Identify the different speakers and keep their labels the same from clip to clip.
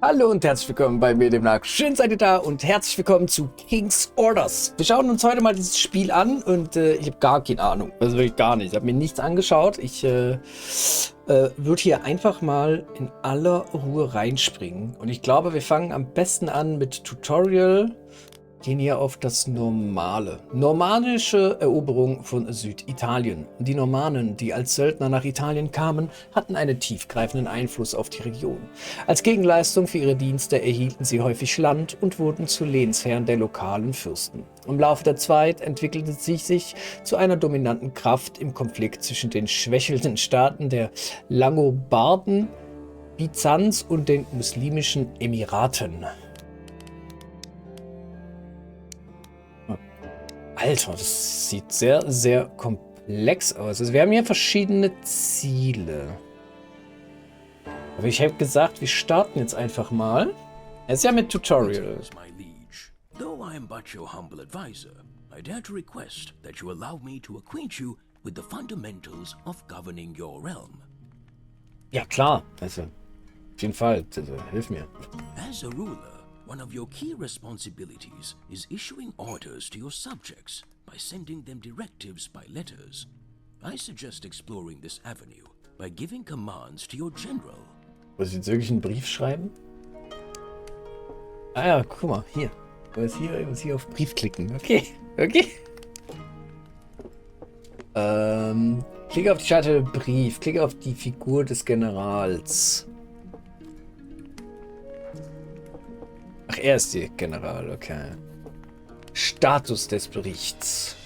Speaker 1: Hallo und herzlich willkommen bei mir, dem Nark. Schön seid ihr da und herzlich willkommen zu King's Orders. Wir schauen uns heute mal dieses Spiel an und ich habe gar keine Ahnung. Also wirklich gar nicht. Ich habe mir nichts angeschaut. Ich würde hier einfach mal in aller Ruhe reinspringen. Und ich glaube, wir fangen am besten an mit Tutorial. Gehen hier auf das Normale. Normannische Eroberung von Süditalien. Die Normannen, die als Söldner nach Italien kamen, hatten einen tiefgreifenden Einfluss auf die Region. Als Gegenleistung für ihre Dienste erhielten sie häufig Land und wurden zu Lehnsherren der lokalen Fürsten. Im Laufe der Zeit entwickelte sie sich zu einer dominanten Kraft im Konflikt zwischen den schwächelnden Staaten der Langobarden, Byzanz und den muslimischen Emiraten. Alter, das sieht sehr, sehr komplex aus. Also wir haben hier verschiedene Ziele. Aber ich habe gesagt, wir starten jetzt einfach mal. Es ist ja mit Tutorial.
Speaker 2: Though I am but your humble advisor, I dare to request that you allow me to acquaint you with the fundamentals of governing your realm.
Speaker 1: Ja, klar. Also, auf jeden Fall. Also, hilf mir.
Speaker 2: As a ruler, one of your key responsibilities is issuing orders to your subjects by sending them directives by letters. I suggest exploring this avenue by giving commands to your general.
Speaker 1: Muss ich jetzt wirklich einen Brief schreiben? Ah ja, guck mal, hier. Ich muss hier auf Brief klicken. Okay, okay. Klicke auf die Scharte Brief. Klicke auf die Figur des Generals. Ach, er ist der General, okay. Status des Berichts.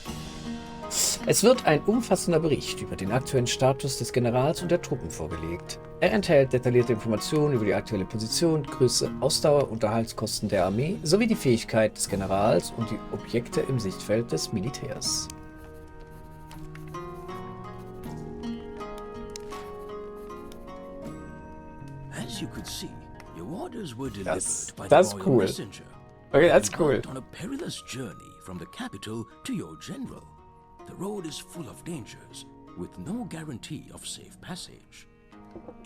Speaker 1: Es wird ein umfassender Bericht über den aktuellen Status des Generals und der Truppen vorgelegt. Er enthält detaillierte Informationen über die aktuelle Position, Größe, Ausdauer, Unterhaltskosten der Armee sowie die Fähigkeit des Generals und die Objekte im Sichtfeld des Militärs.
Speaker 2: As you could see, your orders were delivered by the
Speaker 1: that's
Speaker 2: royal
Speaker 1: cool.
Speaker 2: messenger.
Speaker 1: Okay, that's cool.
Speaker 2: On a perilous journey from the capital to your general. The road is full of dangers, with no guarantee of safe passage.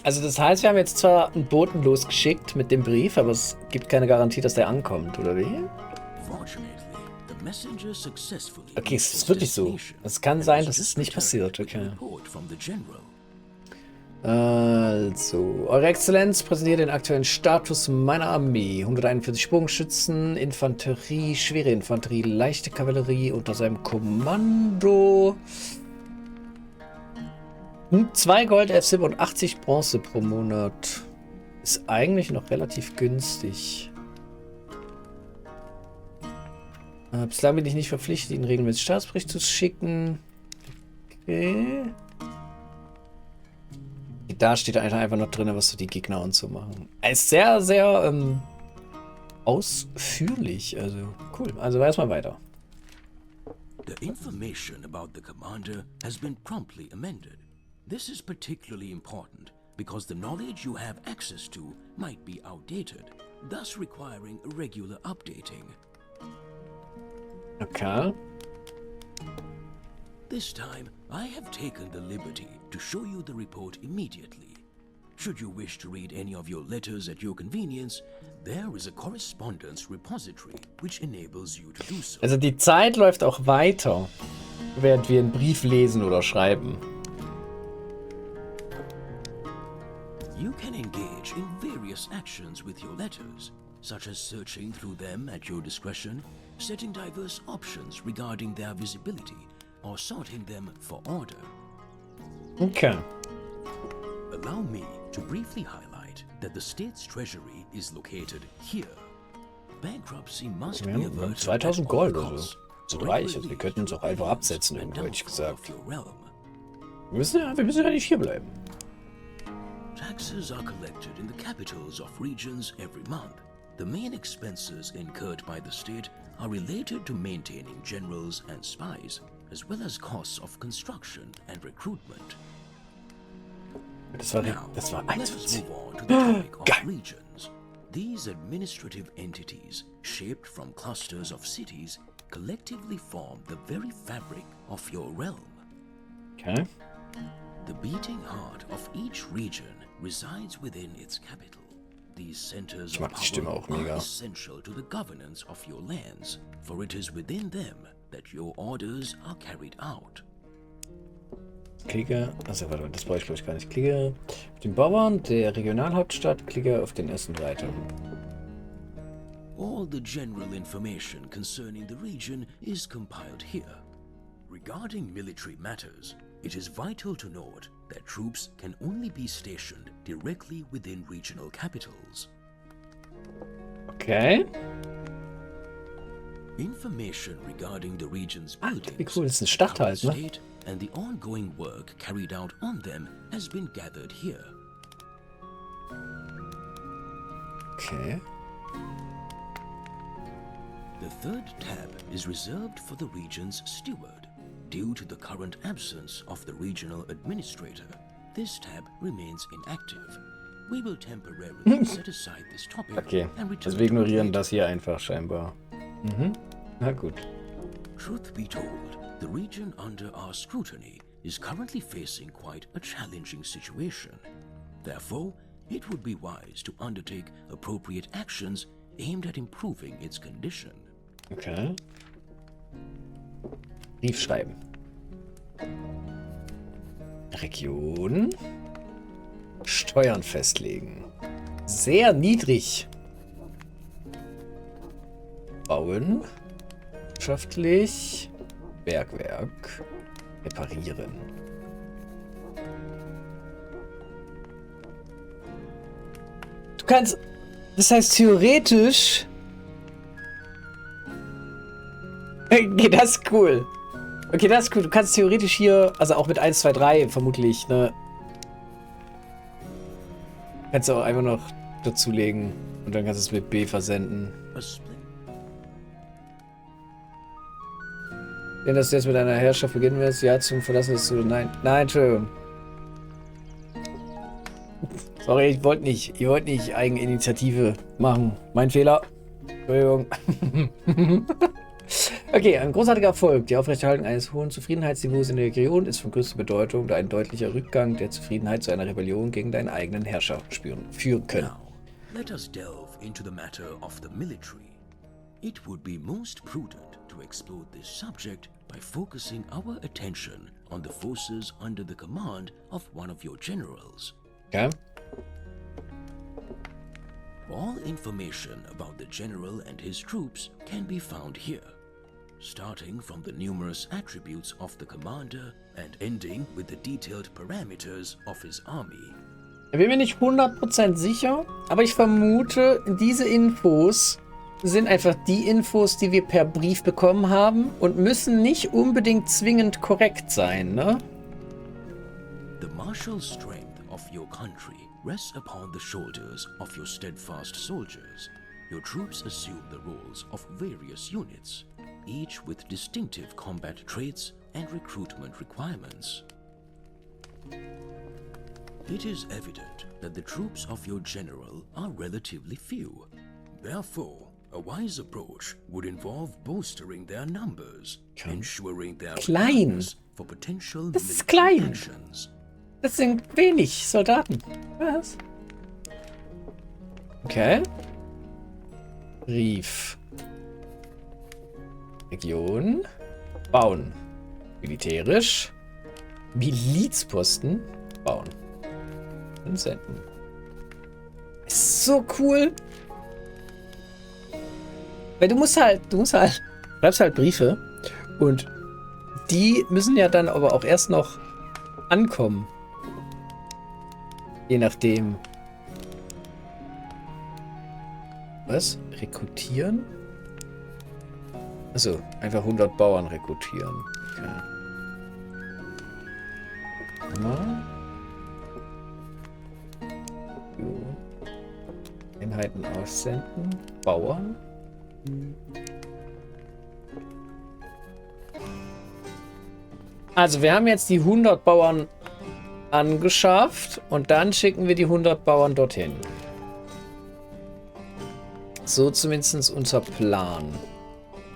Speaker 1: Also das heißt, wir haben jetzt zwar einen Boten losgeschickt mit dem Brief, aber es gibt keine Garantie, dass der ankommt, oder wie?
Speaker 2: Fortunately, the messenger successfully
Speaker 1: Okay, es ist wirklich so. Es kann sein, dass es nicht passiert, okay. Also, Eure Exzellenz präsentiert den aktuellen Status meiner Armee. 141 Bogenschützen, Infanterie, schwere Infanterie, leichte Kavallerie unter seinem Kommando. 2 Gold, 11 Silber und 80 Bronze pro Monat. Ist eigentlich noch relativ günstig. Bislang bin ich nicht verpflichtet, Ihnen regelmäßig Staatsbericht zu schicken. Okay. Da steht einfach noch drin, was so die Gegner und so machen. Er ist sehr, sehr ausführlich. Also cool. Also erstmal weiter.
Speaker 2: The information about the commander has been promptly amended. This is particularly important because the knowledge you have access to might be outdated, thus requiring regular updating.
Speaker 1: Okay.
Speaker 2: This time, I have taken the liberty to show you the report immediately. Should you wish to read any of your letters at your convenience, there is a correspondence repository which enables you to do so.
Speaker 1: Also die Zeit läuft auch weiter, während wir einen Brief lesen oder schreiben.
Speaker 2: You can engage in various actions with your letters, such as searching through them at your discretion, setting diverse options regarding their visibility, or sorting them for order.
Speaker 1: Okay.
Speaker 2: Allow me to briefly highlight that the state's treasury is located here. Bankruptcy must be
Speaker 1: Wir haben
Speaker 2: averted
Speaker 1: 2000
Speaker 2: at all
Speaker 1: Gold oder so.
Speaker 2: costs.
Speaker 1: So reich, also wir könnten uns auch einfach absetzen,
Speaker 2: And
Speaker 1: hätte ich
Speaker 2: downfall
Speaker 1: gesagt.
Speaker 2: of your realm.
Speaker 1: Wir müssen ja nicht hier bleiben.
Speaker 2: Taxes are collected in the capitals of regions every month. The main expenses incurred by the state are related to maintaining generals and spies, as well as costs of construction and recruitment.
Speaker 1: Das war
Speaker 2: Now,
Speaker 1: eins
Speaker 2: let
Speaker 1: von
Speaker 2: us
Speaker 1: 10.
Speaker 2: move on to the topic of
Speaker 1: Geil.
Speaker 2: regions. These administrative entities, shaped from clusters of cities, collectively form the very fabric of your realm.
Speaker 1: Okay.
Speaker 2: The beating heart of each region resides within its capital. these centers
Speaker 1: Ich
Speaker 2: of
Speaker 1: mag die Stimme
Speaker 2: power
Speaker 1: auch mega.
Speaker 2: are essential to the governance of your lands, for it is within them that your orders are carried out.
Speaker 1: Klicke, also warte, das brauche ich glaube ich gar nicht. Klicke auf den Bauern der Regionalhauptstadt, klicke auf den ersten Reiter.
Speaker 2: All the general information concerning the region is compiled here. Regarding military matters, it is vital to note that troops can only be stationed directly within regional capitals.
Speaker 1: Okay.
Speaker 2: Information regarding the region's
Speaker 1: Wie
Speaker 2: buildings,
Speaker 1: cool, das ist eine Stadt halt, ne?
Speaker 2: state, and the ongoing work carried out on them has been gathered here.
Speaker 1: Okay.
Speaker 2: The third tab is reserved for the region's steward. Due to the current absence of the regional administrator, this tab remains inactive. We will temporarily set aside this topic
Speaker 1: Okay,
Speaker 2: and return
Speaker 1: also wir
Speaker 2: to it
Speaker 1: ignorieren
Speaker 2: later.
Speaker 1: das hier einfach scheinbar. Mhm. Na gut.
Speaker 2: Truth be told, the region under our scrutiny is currently facing quite a challenging situation. Therefore, it would be wise to undertake appropriate actions aimed at improving its condition.
Speaker 1: Okay. Brief schreiben. Region. Steuern festlegen. Sehr niedrig. Bauen. Wirtschaftlich. Bergwerk. Reparieren. Du kannst... Das heißt theoretisch... Okay, das ist cool. Okay, das ist cool. Du kannst theoretisch hier, also auch mit 1, 2, 3 vermutlich, ne? Kannst du auch einfach noch dazulegen und dann kannst du es mit B versenden.
Speaker 2: A split
Speaker 1: Denn dass du jetzt mit einer Herrschaft beginnen wirst, ja, zum Verlassen des du. Nein, nein, Entschuldigung. Sorry, ich wollte nicht Eigeninitiative machen. Mein Fehler. Entschuldigung. Okay, ein großartiger Erfolg. Die Aufrechterhaltung eines hohen Zufriedenheitsniveaus in der Region ist von größter Bedeutung, da ein deutlicher Rückgang der Zufriedenheit zu einer Rebellion gegen deinen eigenen Herrscher führen können.
Speaker 2: Now, let us delve into the matter of the military. It would be most prudent to explore this subject by focusing our attention on the forces under the command of one of your generals.
Speaker 1: Okay?
Speaker 2: All information about the general and his troops can be found here, starting from the numerous attributes of the commander and ending with the detailed parameters of his army.
Speaker 1: Ich bin mir nicht 100% sicher, aber ich vermute, diese Infos sind einfach die Infos, die wir per Brief bekommen haben und müssen nicht unbedingt zwingend korrekt sein, ne?
Speaker 2: The martial strength of your country rests upon the shoulders of your steadfast soldiers. Your troops assume the roles of various units, each with distinctive combat traits and recruitment requirements. It is evident that the troops of your general are relatively few. Therefore, a wise approach would involve bolstering their numbers, ensuring their
Speaker 1: Klein.
Speaker 2: preparedness for potential
Speaker 1: Das ist
Speaker 2: military
Speaker 1: klein.
Speaker 2: actions.
Speaker 1: Das sind wenig Soldaten. Was? Okay. Brief. Region. Bauen. Militärisch. Milizposten. Bauen. Und senden. Ist so cool. Weil du schreibst halt Briefe und die müssen ja dann aber auch erst noch ankommen. Je nachdem. Was? Rekrutieren? Also einfach 100 Bauern rekrutieren. Okay. Ja. So. Einheiten aussenden. Bauern. Also wir haben jetzt die 100 Bauern angeschafft und dann schicken wir die 100 Bauern dorthin. So zumindest unser Plan.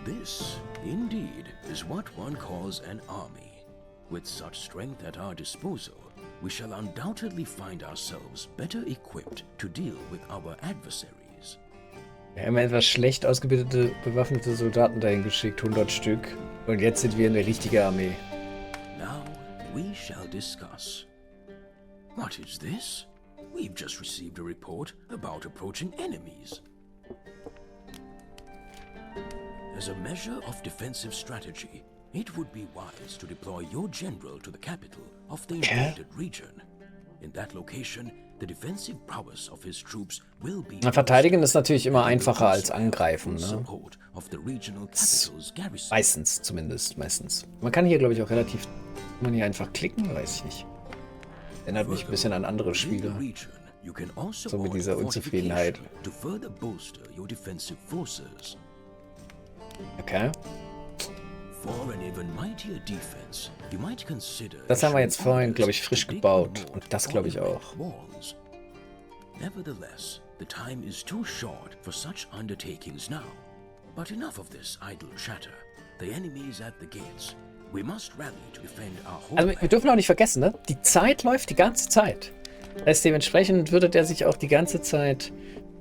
Speaker 2: This, indeed, is what one calls an army. With such strength at our disposal, we shall undoubtedly find ourselves better equipped to deal with our adversaries.
Speaker 1: Wir haben etwas schlecht ausgebildete, bewaffnete Soldaten dahin geschickt, 100 Stück. Und jetzt sind wir eine richtige Armee.
Speaker 2: Now we shall discuss. What is this? We've just received a report about approaching enemies. As a measure of defensive strategy, it would be wise to deploy your general to the capital of the invaded region. In that location, the defensive prowess of his troops will be.
Speaker 1: Verteidigen ist natürlich immer einfacher als angreifen, ne? Meistens zumindest, meistens. Man kann hier, glaube ich, auch relativ. Kann man hier einfach klicken? Weiß ich nicht. Erinnert mich ein bisschen an andere Spiele. So mit dieser Unzufriedenheit. Okay. Das haben wir jetzt vorhin, glaube ich, frisch gebaut. Und das glaube ich auch.
Speaker 2: Nevertheless, the time is too short for such undertakings now. But enough of this idle chatter. The enemy is at the gates. We must rally to defend our home.
Speaker 1: Also wir dürfen auch nicht vergessen, ne? Die Zeit läuft die ganze Zeit. Das heißt, dementsprechend würde der sich auch die ganze Zeit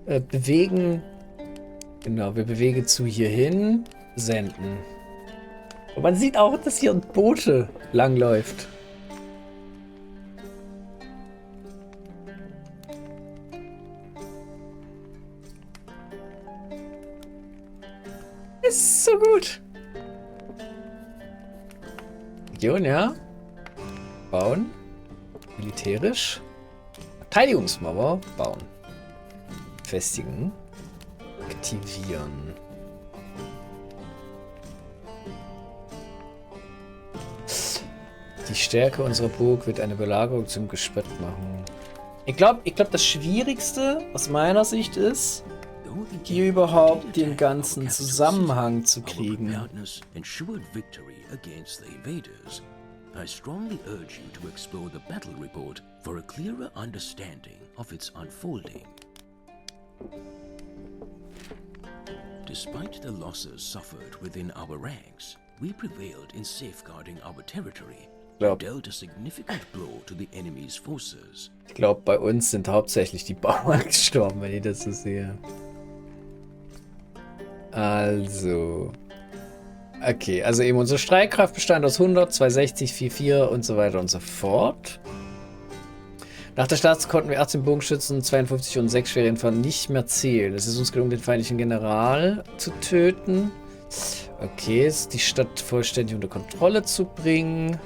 Speaker 1: bewegen. Genau, wir bewegen zu hierhin, senden. Und man sieht auch, dass hier ein Bote langläuft. Ist so gut. Region, ja. Bauen. Militärisch. Verteidigungsmauer bauen. Festigen. Aktivieren. Die Stärke unserer Burg wird eine Belagerung zum Gespött machen. Ich glaube, das Schwierigste aus meiner Sicht ist, hier überhaupt den ganzen Zusammenhang zu kriegen.
Speaker 2: I strongly urge you to explore the battle report for a clearer understanding of its unfolding. Despite the losses suffered within our ranks, we prevailed in safeguarding our territory and dealt a significant blow to the enemy's forces.
Speaker 1: Ich glaube, bei uns sind hauptsächlich die Bauern gestorben, wenn ich das so sehe. Also. Okay, also eben unsere Streitkraft bestand aus 100, 260, 44 und so weiter und so fort. Nach der Schlacht konnten wir 18 Bogenschützen, 52 und 6 schwere Infanten nicht mehr zählen. Es ist uns gelungen, den feindlichen General zu töten. Okay, ist die Stadt vollständig unter Kontrolle zu bringen.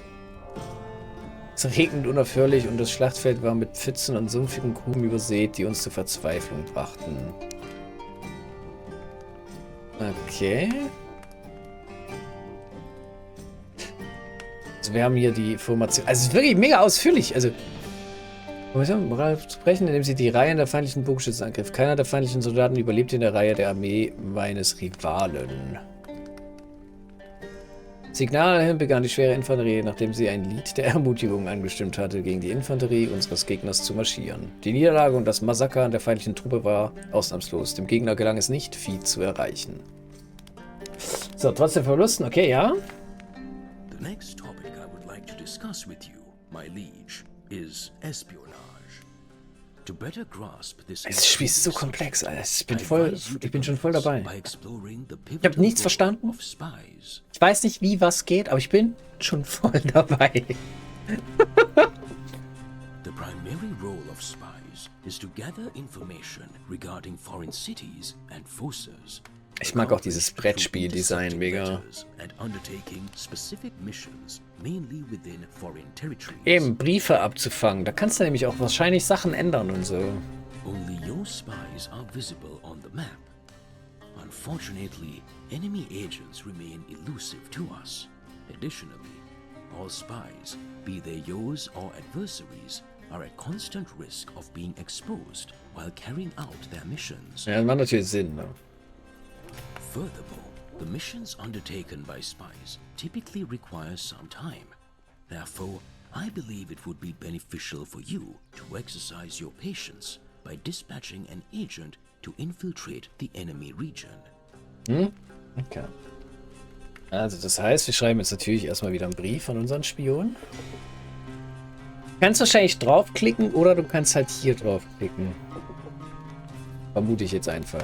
Speaker 1: Es regnete unaufhörlich und das Schlachtfeld war mit Pfützen und sumpfigen Gruben übersät, die uns zur Verzweiflung brachten. Okay. Also wir haben hier die Formation. Also es ist wirklich mega ausführlich. Also Moral zu brechen, indem sie die Reihen der feindlichen Bogenschützen angriff. Keiner der feindlichen Soldaten überlebte in der Reihe der Armee meines Rivalen. Signal begann die schwere Infanterie, nachdem sie ein Lied der Ermutigung angestimmt hatte, gegen die Infanterie unseres Gegners zu marschieren. Die Niederlage und das Massaker an der feindlichen Truppe war ausnahmslos. Dem Gegner gelang es nicht, viel zu erreichen. So, trotzdem Verlusten. Okay, ja.
Speaker 2: The next topic I would like to discuss with you, my liege, is espionage. To better grasp this.
Speaker 1: Das Spiel ist so komplex, Alter. Ich bin schon voll dabei. Ich habe nichts verstanden. Ich weiß nicht, wie was geht, aber ich bin schon voll dabei.
Speaker 2: The primary role of spies is to gather information regarding foreign cities and forces.
Speaker 1: Ich mag auch dieses Brettspiel-Design mega. Eben, Briefe abzufangen. Da kannst du nämlich auch wahrscheinlich Sachen ändern und so.
Speaker 2: Only your spies are visible on the map. Unfortunately, enemy agents remain elusive to us. Additionally, all spies, be they yours or adversaries, are at constant risk of being exposed while carrying out their missions.
Speaker 1: Ja, das macht natürlich Sinn, ne?
Speaker 2: Furthermore, the missions undertaken by spies typically require some time. Therefore, I believe it would be beneficial for you to exercise your patience by dispatching an agent to infiltrate the enemy region.
Speaker 1: Okay. Also das heißt, wir schreiben jetzt natürlich erstmal wieder einen Brief an unseren Spion. Du kannst wahrscheinlich draufklicken oder du kannst halt hier draufklicken. Vermute ich jetzt einfach.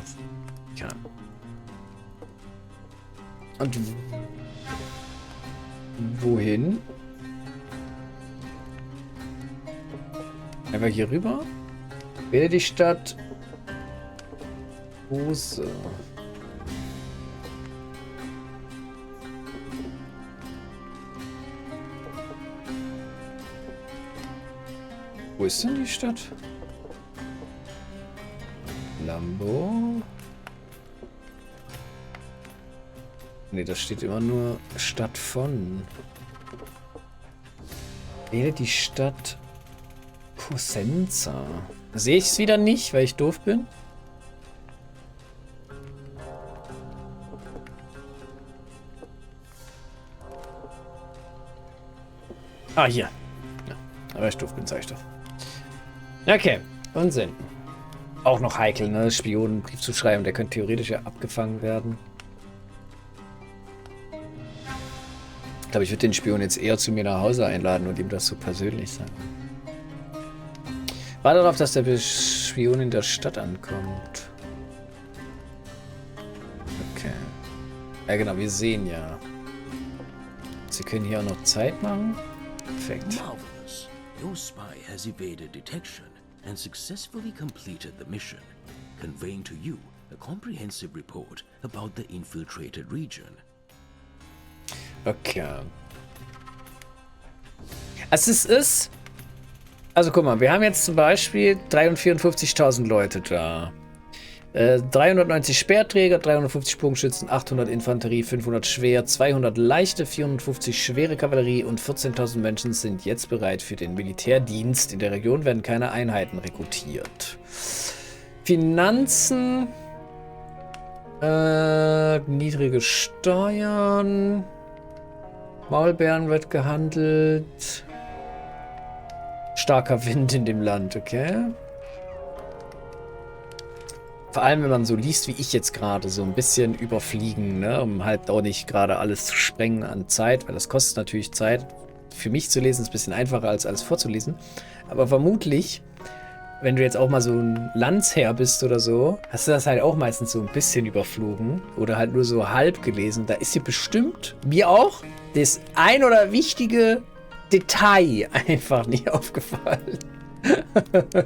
Speaker 1: Ja. Und wohin? Einfach hier rüber. Wähle die Stadt. Grosse. Wo ist denn die Stadt? Lambo. Ne, da steht immer nur Stadt von. Wähle die Stadt Cosenza. Sehe ich es wieder nicht, weil ich doof bin? Ah, hier. Ja, aber ich doof bin, sag ich doch. Okay, Unsinn. Auch noch heikel, ne? Spionen einen Brief zu schreiben, der könnte theoretisch ja abgefangen werden. Ich glaube, ich würde den Spion jetzt eher zu mir nach Hause einladen und ihm das so persönlich sagen. Warte darauf, dass der Spion in der Stadt ankommt. Okay. Ja genau, wir sehen ja. Sie können hier auch noch Zeit machen. Perfekt.
Speaker 2: Marvelous. Your spy has evaded detection and successfully completed the mission, conveying to you a comprehensive report about the infiltrated region.
Speaker 1: Okay. Also es ist... Also guck mal, wir haben jetzt zum Beispiel 354.000 Leute da. 390 Speerträger, 350 Bogenschützen, 800 Infanterie, 500 Schwer, 200 leichte, 450 schwere Kavallerie und 14.000 Menschen sind jetzt bereit für den Militärdienst. In der Region werden keine Einheiten rekrutiert. Finanzen. Niedrige Steuern. Maulbeeren wird gehandelt. Starker Wind in dem Land, okay. Vor allem, wenn man so liest, wie ich jetzt gerade, so ein bisschen überfliegen, ne? Um halt auch nicht gerade alles zu sprengen an Zeit, weil das kostet natürlich Zeit. Für mich zu lesen ist ein bisschen einfacher, als alles vorzulesen. Aber vermutlich, wenn du jetzt auch mal so ein Landsherr bist oder so, hast du das halt auch meistens so ein bisschen überflogen oder halt nur so halb gelesen. Da ist dir bestimmt, mir auch, das ein oder wichtige Detail einfach nicht aufgefallen.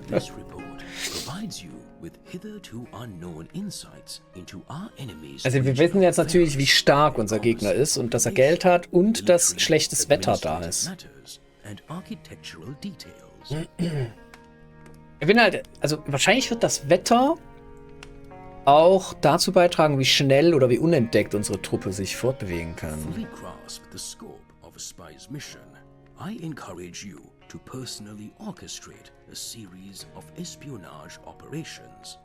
Speaker 2: This report provides you with hitherto unknown insights into our enemies.
Speaker 1: Also wir wissen jetzt natürlich, wie stark unser Gegner ist und dass er Geld hat und dass schlechtes Wetter da ist. Ich bin halt, also wahrscheinlich wird das Wetter auch dazu beitragen, wie schnell oder wie unentdeckt unsere Truppe sich fortbewegen kann.
Speaker 2: I encourage you to personally orchestrate a series of espionage operations.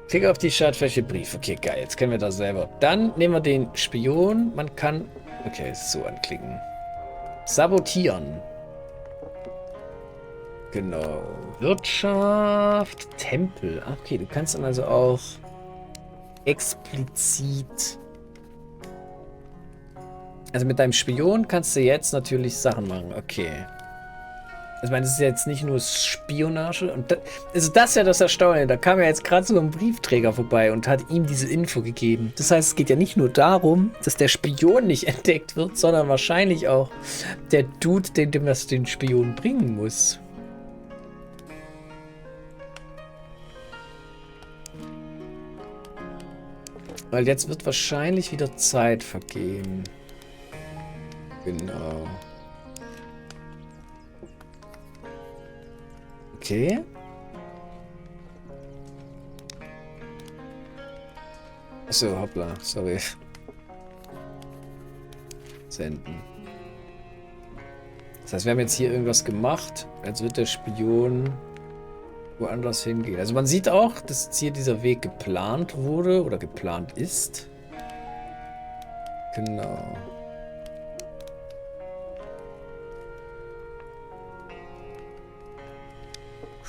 Speaker 1: Klicke auf die Startfläche Brief. Okay, geil. Jetzt können wir das selber. Dann nehmen wir den Spion. Man kann... Okay, so anklicken. Sabotieren. Genau. Wirtschaft. Tempel. Okay, du kannst dann also auch explizit... Also mit deinem Spion kannst du jetzt natürlich Sachen machen. Okay. Also ich meine, das ist jetzt nicht nur Spionage. Und das ist ja das Erstaunliche. Da kam ja jetzt gerade so ein Briefträger vorbei und hat ihm diese Info gegeben. Das heißt, es geht ja nicht nur darum, dass der Spion nicht entdeckt wird, sondern wahrscheinlich auch der Dude, dem das den Spion bringen muss. Weil jetzt wird wahrscheinlich wieder Zeit vergehen. Genau. Okay. Achso, hoppla, sorry. Senden. Das heißt, wir haben jetzt hier irgendwas gemacht, als wird der Spion woanders hingehen. Also man sieht auch, dass jetzt hier dieser Weg geplant wurde oder geplant ist. Genau.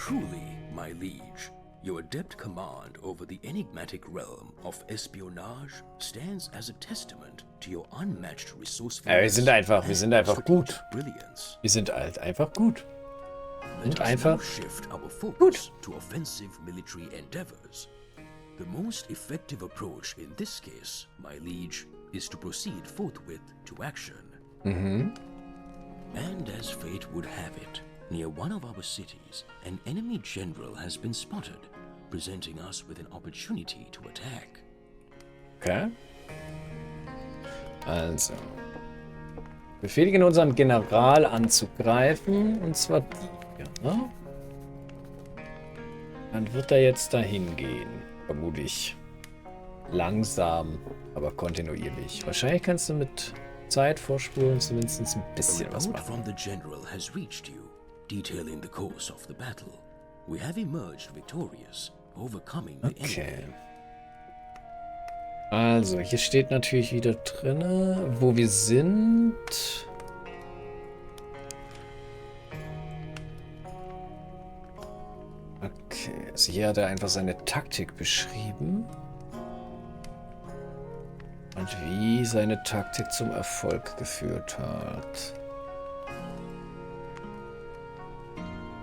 Speaker 2: Truly, my liege, Your adept command over the enigmatic realm of espionage stands as a testament to your unmatched resourcefulness.
Speaker 1: Wir sind einfach gut.
Speaker 2: Brilliance.
Speaker 1: Wir sind halt einfach gut.
Speaker 2: Let
Speaker 1: Und
Speaker 2: us
Speaker 1: einfach
Speaker 2: now shift our focus
Speaker 1: gut.
Speaker 2: to offensive military endeavors. The most effective approach in this case, my liege, is to proceed forthwith to action. And as fate would have it, near one of our cities, an enemy general has been spotted, presenting us with an opportunity to attack.
Speaker 1: Okay. Also. Befehligen unseren General anzugreifen. Und zwar die hier, ne? Dann wird er jetzt dahin gehen. Vermutlich. Langsam, aber kontinuierlich. Wahrscheinlich kannst du mit Zeit vorspulen, zumindest ein bisschen was
Speaker 2: report
Speaker 1: machen.
Speaker 2: from the general has reached you, detailing the course of the battle. We have emerged victorious, overcoming the
Speaker 1: Okay.
Speaker 2: enemy.
Speaker 1: Also, hier steht natürlich wieder drin, wo wir sind. Okay, also hier hat er einfach seine Taktik beschrieben. Und wie seine Taktik zum Erfolg geführt hat.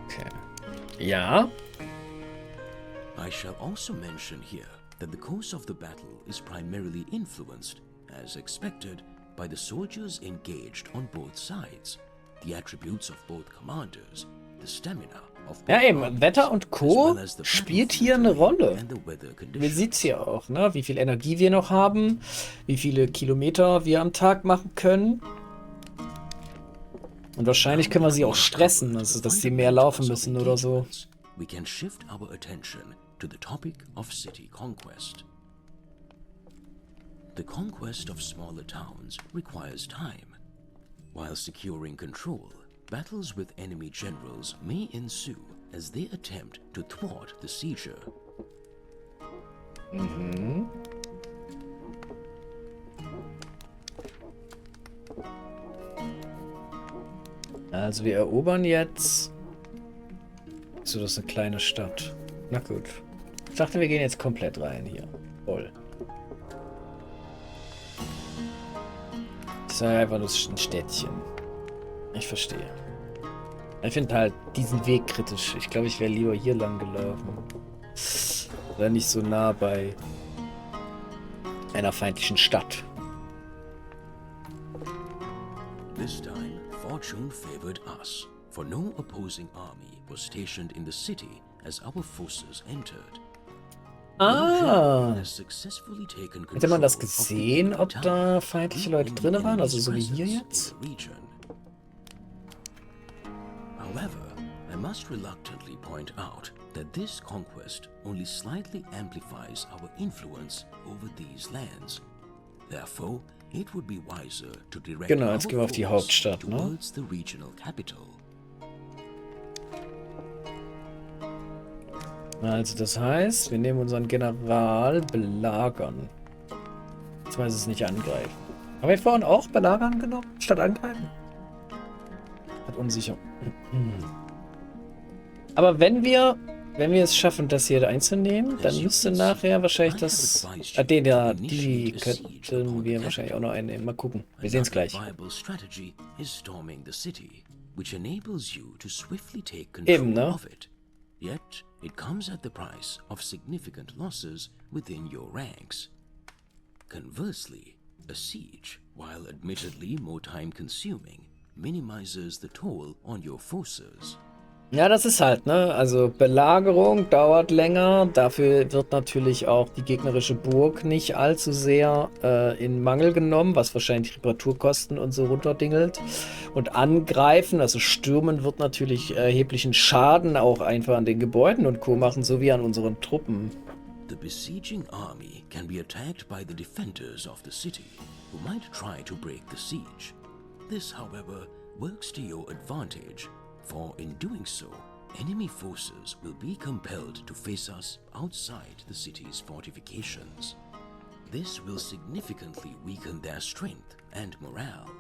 Speaker 1: Okay. Ja.
Speaker 2: I shall also mention here that the course of the battle is primarily influenced, as expected, by the soldiers engaged on both sides, the attributes of both commanders, the stamina of both
Speaker 1: Ja, eben.
Speaker 2: armies,
Speaker 1: Wetter und
Speaker 2: as
Speaker 1: Co.
Speaker 2: well as the
Speaker 1: spielt
Speaker 2: battlefield
Speaker 1: hier eine
Speaker 2: terrain
Speaker 1: Rolle.
Speaker 2: and the weather
Speaker 1: Man
Speaker 2: conditions.
Speaker 1: sieht es hier auch, ne? Wie viel Energie wir noch haben, wie viele Kilometer wir am Tag machen können. Und wahrscheinlich können wir sie auch stressen, also dass sie mehr laufen müssen oder so.
Speaker 2: We can shift our attention to the topic of city conquest. The conquest of smaller towns requires time. While securing control, battles with enemy generals may ensue as they attempt to thwart the siege.
Speaker 1: Also wir erobern jetzt. So, das ist eine kleine Stadt. Na gut. Ich dachte, wir gehen jetzt komplett rein hier. Voll. Ich sage einfach, das ist ein Städtchen. Ich verstehe. Ich finde halt diesen Weg kritisch. Ich glaube, ich wäre lieber hier lang gelaufen. Oder nicht so nah bei einer feindlichen Stadt.
Speaker 2: This time, fortune favored us, for no opposing army was stationed in the city as our forces entered.
Speaker 1: Ah!
Speaker 2: Has successfully taken
Speaker 1: Hätte man das
Speaker 2: control of the
Speaker 1: gesehen,
Speaker 2: enemy
Speaker 1: ob
Speaker 2: town,
Speaker 1: da feindliche Leute
Speaker 2: weakening
Speaker 1: drin waren? Also
Speaker 2: enemy's
Speaker 1: so wie hier
Speaker 2: presence
Speaker 1: jetzt?
Speaker 2: in the region. However, I must reluctantly point out that this conquest only slightly amplifies our influence over these lands. Therefore, it would be wiser to direct
Speaker 1: Genau,
Speaker 2: our
Speaker 1: jetzt gehen wir auf die
Speaker 2: focus
Speaker 1: Hauptstadt, ne?
Speaker 2: towards the regional capital.
Speaker 1: Also das heißt, wir nehmen unseren General belagern. Jetzt weiß es nicht angreifen. Haben wir vorhin auch belagern genommen, statt angreifen? Hat unsicher. Aber wenn wir es schaffen, das hier einzunehmen, dann müsste nachher wahrscheinlich das... die könnten wir wahrscheinlich auch noch einnehmen. Mal gucken. Wir sehen es gleich.
Speaker 2: Viable strategy is storming the city, which enables you to swiftly take
Speaker 1: Eben,
Speaker 2: control
Speaker 1: ne?
Speaker 2: of it. Yet, it comes at the price of significant losses within your ranks. Conversely, a siege, while admittedly more time-consuming, minimizes the toll on your forces.
Speaker 1: Ja, das ist halt, ne? Also Belagerung dauert länger. Dafür wird natürlich auch die gegnerische Burg nicht allzu sehr in Mangel genommen, was wahrscheinlich Reparaturkosten und so runterdingelt. Und angreifen, also stürmen, wird natürlich erheblichen Schaden auch einfach an den Gebäuden und Co. machen, sowie an unseren Truppen.
Speaker 2: The besieging army can be attacked by the defenders of the city, who might try to break the siege. This, however, works to your advantage, for in doing so, enemy forces will be compelled to face us outside the city's fortifications. This will significantly weaken their strength and morale.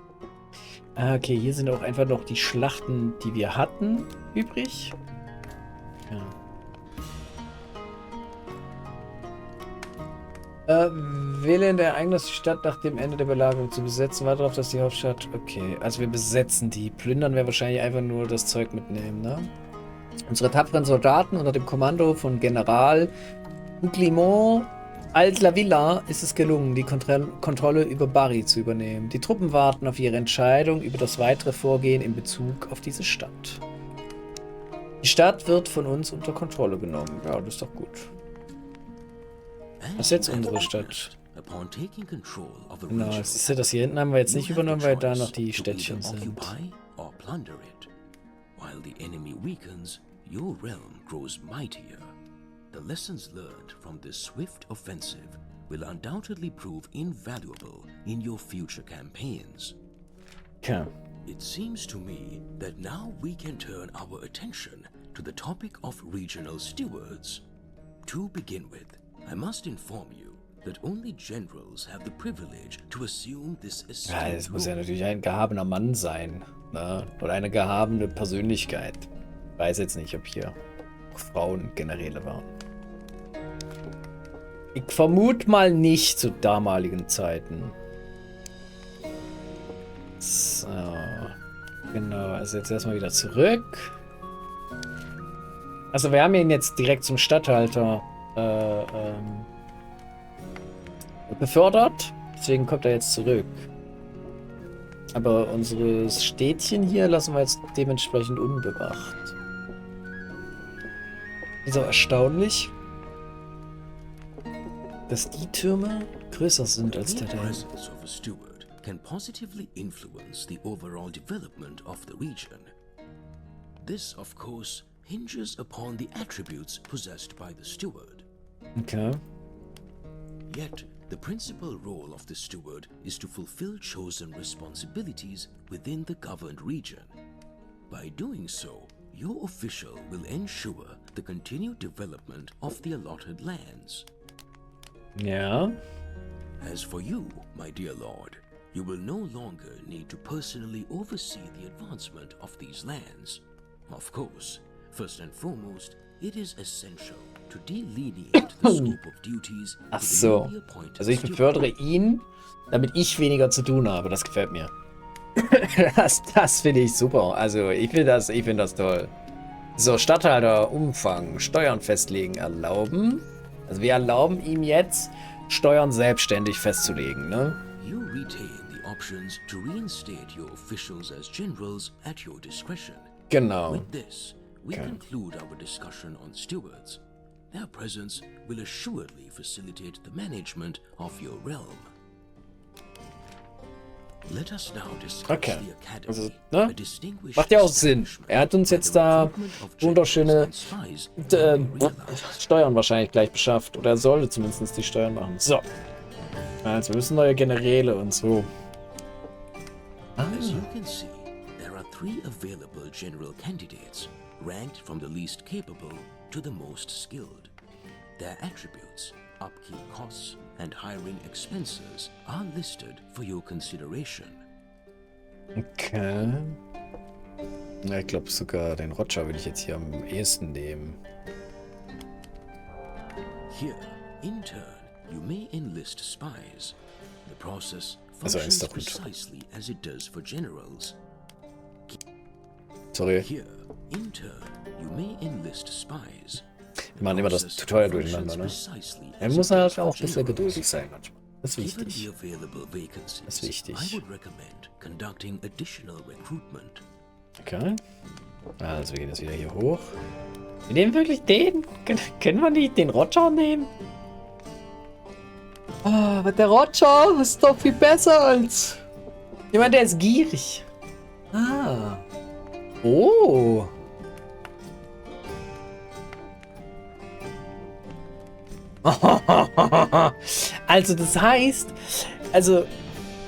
Speaker 1: Okay, hier sind auch einfach noch die Schlachten, die wir hatten, übrig. Ja. Wähle in der Ereignis die Stadt nach dem Ende der Belagerung zu besetzen. Warte darauf, dass die Hauptstadt... Okay, also wir besetzen die. Plündern wir wahrscheinlich einfach nur das Zeug mitnehmen, ne? Unsere tapferen Soldaten unter dem Kommando von General Clement Alt-la-Villa ist es gelungen, die Kontrolle über Bari zu übernehmen. Die Truppen warten auf ihre Entscheidung über das weitere Vorgehen in Bezug auf diese Stadt. Die Stadt wird von uns unter Kontrolle genommen. Ja, das ist doch gut. Das ist jetzt unsere Stadt. Genau, siehst du, das hier hinten haben wir jetzt nicht übernommen, weil da noch die Städtchen sind.
Speaker 2: While the enemy weakens, your realm grows mightier. The lessons learned from this swift offensive will undoubtedly prove invaluable in your future campaigns.
Speaker 1: Okay.
Speaker 2: It seems to me that now we can turn our attention to the topic of regional stewards. To begin with, I must inform you that only generals have the privilege to assume this
Speaker 1: Ja,
Speaker 2: esteemed
Speaker 1: es muss ja
Speaker 2: role.
Speaker 1: natürlich ein gehabener Mann sein. Ne? Oder eine gehabene Persönlichkeit. Ich weiß jetzt nicht, ob hier Frauen Generäle waren. Ich vermute mal nicht zu damaligen Zeiten. So. Genau, also jetzt erstmal wieder zurück. Also wir haben ihn jetzt direkt zum Statthalter befördert. Deswegen kommt er jetzt zurück. Aber unsere Städtchen hier lassen wir jetzt dementsprechend unbewacht. Ist auch erstaunlich, dass die Türme größer sind als der
Speaker 2: The
Speaker 1: da.
Speaker 2: presence of a steward can positively influence the overall development of the region. This, of course, hinges upon the attributes possessed by the steward.
Speaker 1: Okay.
Speaker 2: Yet, the principal role of the steward is to fulfill chosen responsibilities within the governed region. By doing so, your official will ensure the continued development of the allotted lands.
Speaker 1: Ja.
Speaker 2: As for you, my dear lord, you will no longer need to personally oversee the advancement of these lands. Of course, first and foremost, it is essential to delineate the scope of duties
Speaker 1: Ach
Speaker 2: to the
Speaker 1: so.
Speaker 2: newly appointed
Speaker 1: Also ich
Speaker 2: steward.
Speaker 1: befördere ihn, damit ich weniger zu tun habe. Das gefällt mir. Das finde ich super. Also ich finde das toll. So, Statthalter, Umfang, Steuern festlegen, erlauben. Also wir erlauben ihm jetzt, Steuern selbstständig festzulegen, ne?
Speaker 2: You retain the options to reinstate your officials as generals at your discretion.
Speaker 1: Genau.
Speaker 2: With this, we
Speaker 1: Okay.
Speaker 2: conclude our discussion on stewards. Their presence will assuredly facilitate the management of your realm. Let us now discuss
Speaker 1: Okay.
Speaker 2: the academy,
Speaker 1: Also, ne?
Speaker 2: a distinguished
Speaker 1: Macht ja auch Sinn.
Speaker 2: establishment
Speaker 1: Er hat uns
Speaker 2: where
Speaker 1: jetzt
Speaker 2: the
Speaker 1: da
Speaker 2: recruitment of
Speaker 1: wunderschöne
Speaker 2: generals and spies will be realized.
Speaker 1: Steuern wahrscheinlich gleich beschafft. Oder er sollte zumindest die Steuern machen. So. Also wir müssen neue Generäle und so.
Speaker 2: As you can see, there are 3 available general candidates, ranked from the least capable to the most skilled. Their attributes, upkeep costs, and hiring expenses are listed for your consideration.
Speaker 1: Okay. Ja, ich glaube sogar den Roger will ich jetzt hier am ehesten nehmen.
Speaker 2: Here, in turn, you may enlist spies. The process
Speaker 1: Also,
Speaker 2: functions
Speaker 1: ist doch gut.
Speaker 2: precisely as it does for generals.
Speaker 1: Sorry.
Speaker 2: Here, in turn, you may enlist spies.
Speaker 1: Wir machen immer das Tutorial durcheinander, ne? Er muss halt auch ein bisschen geduldig sein manchmal. Das ist
Speaker 2: Given
Speaker 1: wichtig.
Speaker 2: the available vacancies,
Speaker 1: Das ist wichtig.
Speaker 2: I would recommend conducting additional recruitment.
Speaker 1: Okay. Also wir gehen jetzt wieder hier hoch. Wir nehmen wirklich den? Können wir nicht den Roger nehmen? Ah, aber der Roger ist doch viel besser als... Jemand, der ist gierig. Ah. Oh. Also das heißt,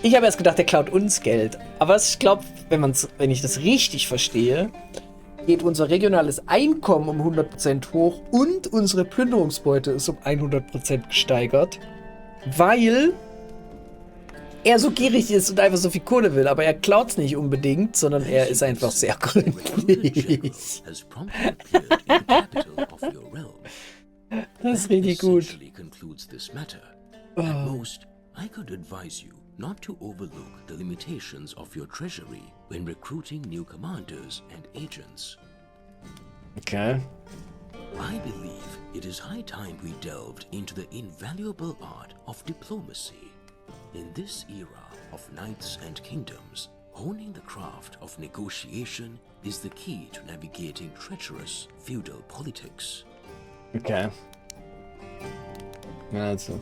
Speaker 1: ich habe erst gedacht, der klaut uns Geld. Aber ich glaube, wenn ich das richtig verstehe, geht unser regionales Einkommen um 100% hoch und unsere Plünderungsbeute ist um 100% gesteigert, weil er so gierig ist und einfach so viel Kohle will. Aber er klaut es nicht unbedingt, sondern er ist einfach sehr gründlich.
Speaker 2: Has promptly appeared in the capital of your realm.
Speaker 1: Das ist
Speaker 2: That
Speaker 1: richtig gut.
Speaker 2: essentially concludes this matter. At most, I could advise you not to overlook the limitations of your treasury when recruiting new commanders and agents.
Speaker 1: Okay.
Speaker 2: I believe it is high time we delved into the invaluable art of diplomacy. In this era of knights and kingdoms, honing the craft of negotiation is the key to navigating treacherous feudal politics.
Speaker 1: Okay. Also.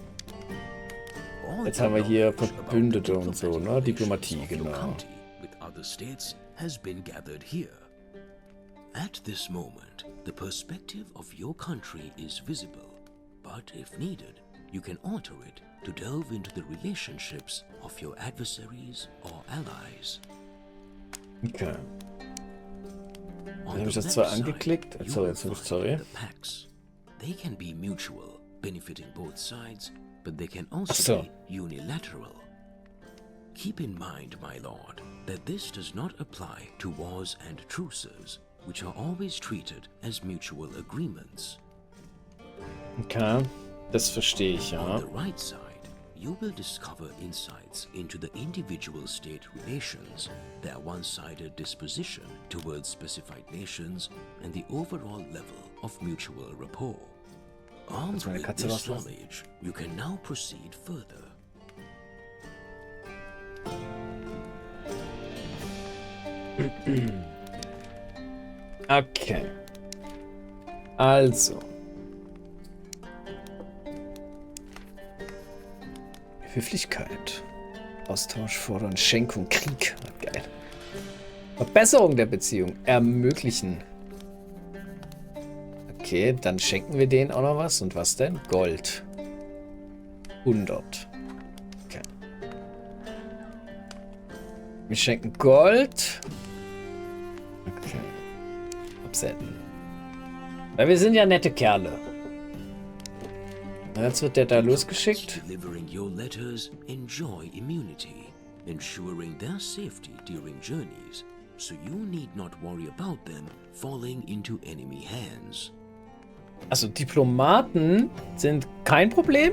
Speaker 2: All
Speaker 1: Jetzt
Speaker 2: the
Speaker 1: haben wir hier
Speaker 2: knowledge about the
Speaker 1: Verbündete und so,
Speaker 2: diplomatic
Speaker 1: ne? Diplomatie,
Speaker 2: relations of your
Speaker 1: genau.
Speaker 2: county with other states has been gathered here. At this moment, the perspective of your country is visible, but if needed, you can alter it to delve into the relationships of your adversaries or allies.
Speaker 1: Okay.
Speaker 2: On
Speaker 1: Habe ich
Speaker 2: the
Speaker 1: das
Speaker 2: left
Speaker 1: zwar
Speaker 2: side,
Speaker 1: angeklickt?
Speaker 2: you
Speaker 1: Achso,
Speaker 2: will
Speaker 1: jetzt
Speaker 2: find
Speaker 1: sorry.
Speaker 2: the pacts. They can be mutual, benefiting both sides, but they can
Speaker 1: Ach
Speaker 2: also
Speaker 1: so.
Speaker 2: be unilateral. Keep in mind, my lord, that this does not apply to wars and truces, which are always treated as mutual agreements.
Speaker 1: Okay. Das verstehe ich,
Speaker 2: On
Speaker 1: ja.
Speaker 2: the right side, you will discover insights into the individual state relations, their one-sided disposition towards specified nations, and the overall level of mutual rapport. Armed
Speaker 1: meine
Speaker 2: with
Speaker 1: Katze
Speaker 2: this
Speaker 1: rauslassen?
Speaker 2: knowledge, you can now proceed further.
Speaker 1: Okay. Also. Höflichkeit. Austausch fordern, Schenkung, Krieg. Geil. Verbesserung der Beziehung. Ermöglichen. Okay, dann schenken wir denen auch noch was. Und was denn? Gold. 100. Okay. Wir schenken Gold. Okay. Absenden. Weil wir sind ja nette Kerle. Jetzt wird der da losgeschickt.
Speaker 2: Delivering your letters, enjoy immunity, ensuring their safety during journeys, so you need not worry about them falling into enemy hands.
Speaker 1: Also Diplomaten sind kein Problem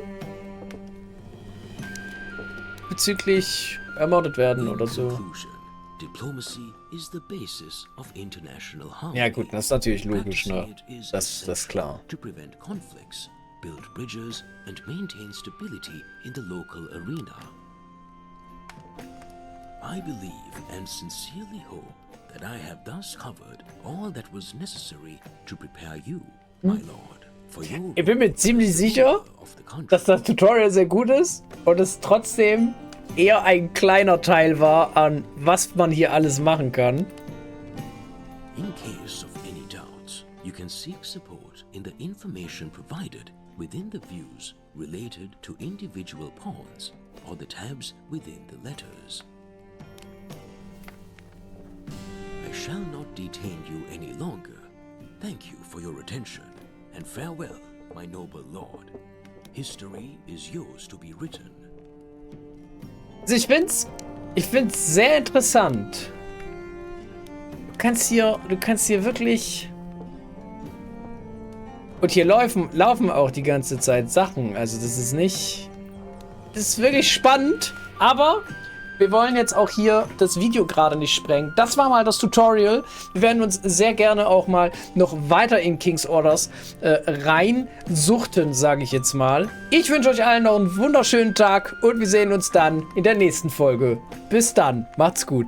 Speaker 1: bezüglich ermordet werden
Speaker 2: In
Speaker 1: oder so.
Speaker 2: conclusion, diplomacy is the basis of international harmony.
Speaker 1: Ja gut, das ist natürlich logisch, ne?
Speaker 2: Practicing it is
Speaker 1: Das ist
Speaker 2: essential
Speaker 1: klar.
Speaker 2: to prevent conflicts, build bridges, and maintain stability in the local arena. I believe and sincerely hope that I have thus covered all that was necessary to prepare you, my lord, for your
Speaker 1: Ich bin mir ziemlich sicher,
Speaker 2: of the country.
Speaker 1: dass das Tutorial sehr gut ist und es trotzdem eher ein kleiner Teil war an was man hier alles machen kann.
Speaker 2: In case of any doubts, you can seek support in the information provided within the views related to individual pawns or the tabs within the letters. I shall not detain you any longer. Thank you for your attention, and farewell, my noble lord. History is yours to be written.
Speaker 1: Also ich find's sehr interessant. Du kannst hier wirklich. Und hier laufen auch die ganze Zeit Sachen. Also das ist nicht. Das ist wirklich spannend. Aber wir wollen jetzt auch hier das Video gerade nicht sprengen. Das war mal das Tutorial. Wir werden uns sehr gerne auch mal noch weiter in King's Orders reinsuchten, sage ich jetzt mal. Ich wünsche euch allen noch einen wunderschönen Tag und wir sehen uns dann in der nächsten Folge. Bis dann. Macht's gut.